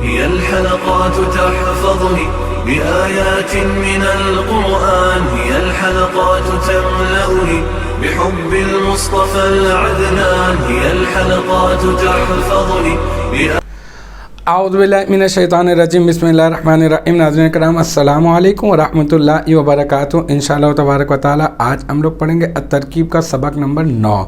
هي الحلقات تحفظني بآيات من القرآن، هي الحلقات تملأني بحب المصطفى العدنان، هي الحلقات تحفظني اعوذ باللہ من الشیطان الرجیم، بسم اللہ الرحمن الرحیم۔ ناظرین کرام السلام علیکم ورحمۃ اللہ وبرکاتہ۔ انشاءاللہ تبارک و تعالی آج ہم لوگ پڑھیں گے الترکیب کا سبق نمبر 9،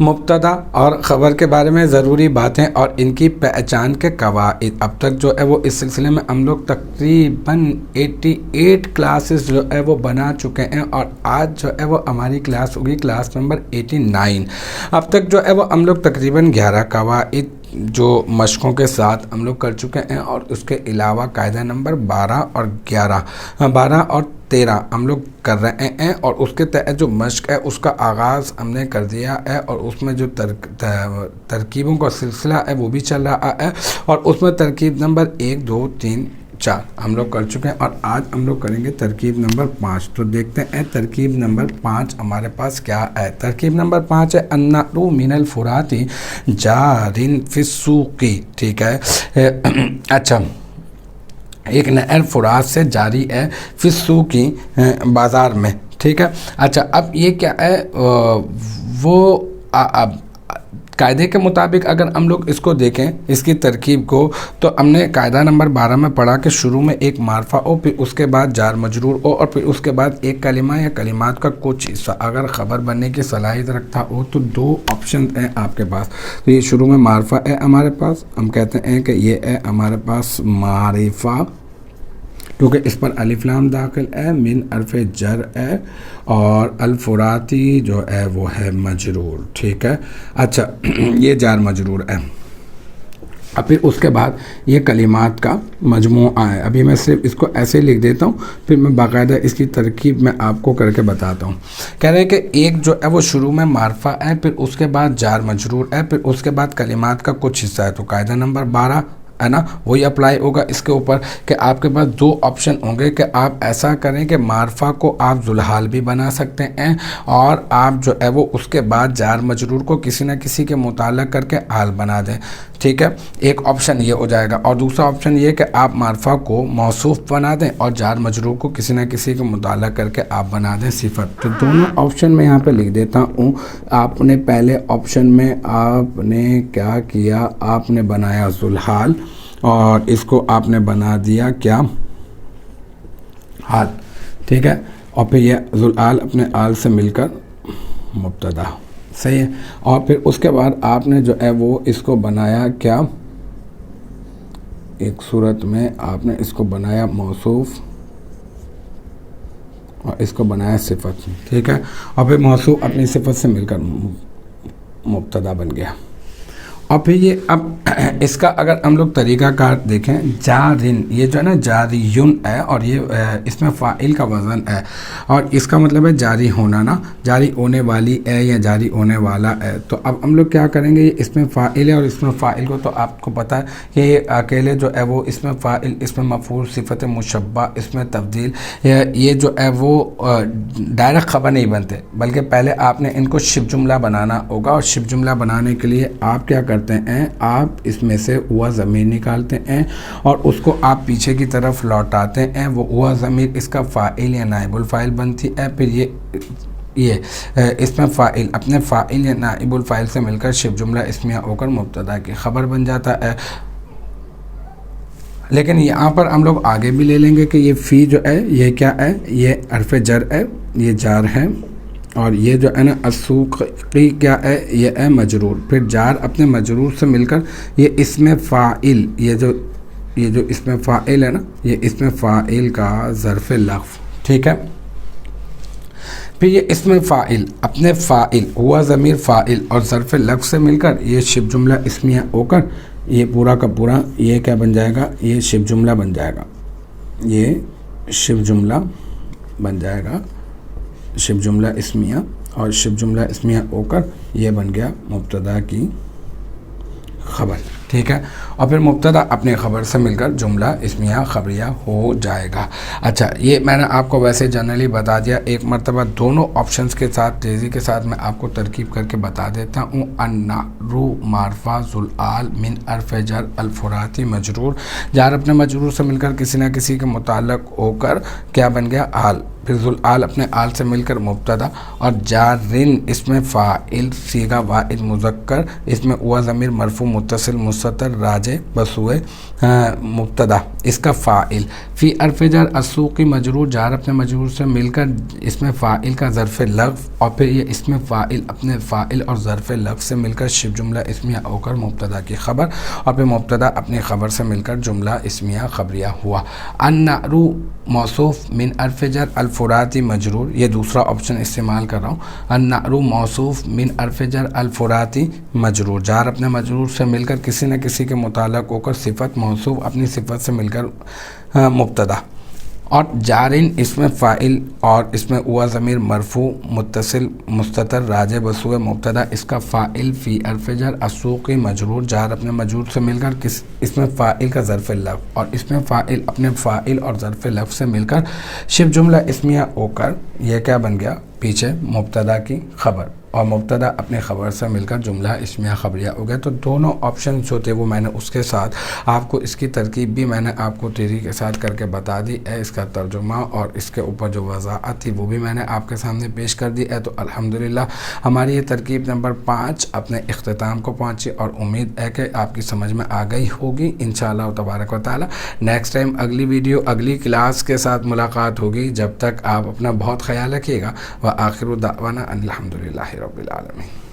مبتدا اور خبر کے بارے میں ضروری باتیں اور ان کی پہچان کے قواعد۔ اب تک جو ہے وہ اس سلسلے میں ہم لوگ تقریباً 88 کلاسز جو ہے وہ بنا چکے ہیں، اور آج جو ہے وہ ہماری کلاس ہوگی کلاس نمبر 89۔ اب تک جو ہے وہ ہم لوگ تقریباً 11 قواعد جو مشقوں کے ساتھ ہم لوگ کر چکے ہیں، اور اس کے علاوہ قاعدہ نمبر 12 اور 13 ہم لوگ کر رہے ہیں، اور اس کے تحت جو مشق ہے اس کا آغاز ہم نے کر دیا ہے، اور اس میں جو ترکیبوں کا سلسلہ ہے وہ بھی چل رہا ہے، اور اس میں ترکیب نمبر 1 2 3 4 ہم لوگ کر چکے ہیں، اور آج ہم لوگ کریں گے ترکیب نمبر 5۔ تو دیکھتے ہیں ترکیب نمبر 5 ہمارے پاس کیا ہے۔ ترکیب نمبر 5 ہے النہر من الفرات جار فی السوق، ٹھیک ہے۔ اچھا، ایک نہر فرات سے جاری ہے فی السوق کی بازار میں، ٹھیک ہے۔ اچھا، اب یہ کیا ہے، وہ اب قاعدے کے مطابق اگر ہم لوگ اس کو دیکھیں، اس کی ترکیب کو، تو ہم نے قاعدہ نمبر 12 میں پڑھا کہ شروع میں ایک معرفہ ہو، پھر اس کے بعد جار مجرور ہو، اور پھر اس کے بعد ایک کلمہ یا کلمات کا کچھ حصہ اگر خبر بننے کی صلاحیت رکھتا ہو تو 2 آپشن ہیں آپ کے پاس۔ تو یہ شروع میں معرفہ ہے ہمارے پاس، ہم کہتے ہیں کہ یہ ہے ہمارے پاس معرفہ، کیونکہ اس پر الف لام داخل ہے، من حرف جر ہے، اور الفراتی جو ہے وہ ہے مجرور، ٹھیک ہے۔ اچھا، یہ جار مجرور ہے، اور پھر اس کے بعد یہ کلمات کا مجموعہ ہے۔ ابھی میں صرف اس کو ایسے لکھ دیتا ہوں، پھر میں باقاعدہ اس کی ترکیب میں آپ کو کر کے بتاتا ہوں۔ کہہ رہے ہیں کہ ایک جو ہے وہ شروع میں معرفہ ہے، پھر اس کے بعد جار مجرور ہے، پھر اس کے بعد کلمات کا کچھ حصہ ہے۔ تو قاعدہ نمبر 12 ہے نا، وہی اپلائی ہوگا اس کے اوپر کہ آپ کے پاس 2 آپشن ہوں گے کہ آپ ایسا کریں کہ معرفہ کو آپ ذوالحال بھی بنا سکتے ہیں، اور آپ جو ہے وہ اس کے بعد جار مجرور کو کسی نہ کسی کے متعلق کر کے حال بنا دیں، ٹھیک ہے۔ ایک آپشن یہ ہو جائے گا، اور دوسرا آپشن یہ کہ آپ معرفہ کو موصوف بنا دیں اور جار مجرور کو کسی نہ کسی کے متعلق کر کے آپ بنا دیں صفت۔ تو دونوں آپشن میں یہاں پہ لکھ دیتا ہوں۔ آپ نے پہلے آپشن میں آپ نے کیا کیا، آپ نے بنایا ذوالحال، اور اس کو آپ نے بنا دیا کیا، حال، ٹھیک ہے۔ اور پھر یہ ذوالحال اپنے حال سے مل کر مبتدا، صحیح ہے۔ اور پھر اس کے بعد آپ نے جو ہے وہ اس کو بنایا کیا، ایک صورت میں آپ نے اس کو بنایا موصوف، اور اس کو بنایا صفت، ٹھیک ہے۔ اور پھر موصوف اپنی صفت سے مل کر مبتدا بن گیا۔ اور پھر یہ اب اس کا اگر ہم لوگ طریقہ کار دیکھیں، جارن، یہ جو ہے نا جاریون ہے، اور یہ اس میں فاعل کا وزن ہے، اور اس کا مطلب ہے جاری ہونا، نا جاری ہونے والی ہے یا جاری ہونے والا ہے۔ تو اب ہم لوگ کیا کریں گے، یہ اس میں فاعل ہے، اور اس میں فاعل کو تو آپ کو پتہ ہے کہ یہ اکیلے جو ہے وہ اس میں فاعل، اس میں مفعول، صفت مشبہ، اس میں تبدیل، یہ جو ہے وہ ڈائریکٹ خبر نہیں بنتے، بلکہ پہلے آپ نے ان کو شبہ جملہ بنانا ہوگا، اور شبہ جملہ بنانے کے لیے آپ کیا کرتے ہیں، آپ اس میں سے ہوا ضمیر نکالتے ہیں اور اس کو آپ پیچھے کی طرف لوٹاتے ہیں، وہ ہوا ضمیر اس کا فاعل یا نائب الفاعل بنتی ہے، پھر یہ اس میں فاعل اپنے فاعل یا نائب الفاعل سے مل کر شبہ جملہ اسمیہ ہو کر مبتدا کی خبر بن جاتا ہے۔ لیکن یہاں پر ہم لوگ آگے بھی لے لیں گے کہ یہ فی جو ہے یہ کیا ہے، یہ حرف جر ہے، یہ جار ہے، اور یہ جو ہے نا السوقی کیا ہے، یہ ہے مجرور، پھر جار اپنے مجرور سے مل کر یہ اسم فاعل، یہ جو اسم فاعل ہے نا، یہ اسم فاعل کا ظرف لغو، ٹھیک ہے۔ پھر یہ اسم فاعل اپنے فاعل، ہوا ضمیر فاعل اور ظرف لغو سے مل کر یہ شبہ جملہ اسمیہ ہو کر یہ پورا کا پورا یہ کیا بن جائے گا، یہ شبہ جملہ بن جائے گا، یہ شبہ جملہ بن جائے گا، شبہ جملہ اسمیہ، اور شبہ جملہ اسمیہ ہو کر یہ بن گیا مبتدا کی خبر، ٹھیک ہے، اور پھر مبتدا اپنی خبر سے مل کر جملہ اسمیہ خبریہ ہو جائے گا۔ اچھا، یہ میں نے آپ کو ویسے جنرلی بتا دیا، ایک مرتبہ دونوں آپشنز کے ساتھ تیزی کے ساتھ میں آپ کو ترکیب کر کے بتا دیتا ہوں۔ النعر معرفہ ذوالآل من حرف جر الفراتی مجرور، جار اپنے مجرور سے مل کر کسی نہ کسی کے متعلق ہو کر کیا بن گیا؟ آل، پھر ذوالآل اپنے آل سے مل کر مبتدا، اور جارن اس میں فاعل صیغہ واحد مذکر، اس میں ہوا ضمیر مرفوع متصل مستتر راجع بسوئے مبتدا، اس کا فاعل، فی حرف جر السوقی مجرور، جار اپنے مجرور سے مل کر اس میں فاعل کا ظرف لفظ، اور پھر یہ اس میں فاعل اپنے فاعل اور ظرف لفظ سے مل کر شبہ جملہ اسمیہ ہو کر مبتدا کی خبر، اور پھر مبتدا اپنی خبر سے مل کر جملہ اسمیہ خبریہ ہوا۔ النعر موصوف من حرف جر الفراتی مجرور، یہ دوسرا آپشن استعمال کر رہا ہوں، النعر موصوف من حرف جر الفراتی مجرور، جار اپنے مجرور سے مل کر کسی نہ کسی کے متعلق ہو کر صفت موصوف اپنی صفت سے مل کر مبتدا، اور جارن اس میں فاعل اور اس میں ہوا ضمیر مرفوع متصل مستتر راجع بسوئے مبتدا، اس کا فاعل فی حرف جر السوقی مجرور، جار اپنے مجرور سے مل کر اس میں فاعل کا ظرف لفظ، اور اس میں فاعل اپنے فاعل اور ظرف لفظ سے مل کر شبہ جملہ اسمیہ ہو کر یہ کیا بن گیا؟ پیچھے مبتدا کی خبر، اور مبتدا اپنی خبر سے مل کر جملہ اسمیہ خبریہ ہو گیا۔ تو دونوں آپشن جو تھے وہ میں نے اس کے ساتھ آپ کو اس کی ترکیب بھی میں نے آپ کو تیزی کے ساتھ کر کے بتا دی ہے، اس کا ترجمہ اور اس کے اوپر جو وضاحت تھی وہ بھی میں نے آپ کے سامنے پیش کر دی ہے۔ تو الحمدللہ ہماری یہ ترکیب نمبر 5 اپنے اختتام کو پہنچی، اور امید ہے کہ آپ کی سمجھ میں آ گئی ہوگی انشاءاللہ تبارک و تعالی۔ نیکسٹ ٹائم اگلی ویڈیو اگلی کلاس کے ساتھ ملاقات ہوگی، جب تک آپ اپنا بہت خیال رکھیے گا۔ وآخر دعوانا الحمدللہ رب العالمین۔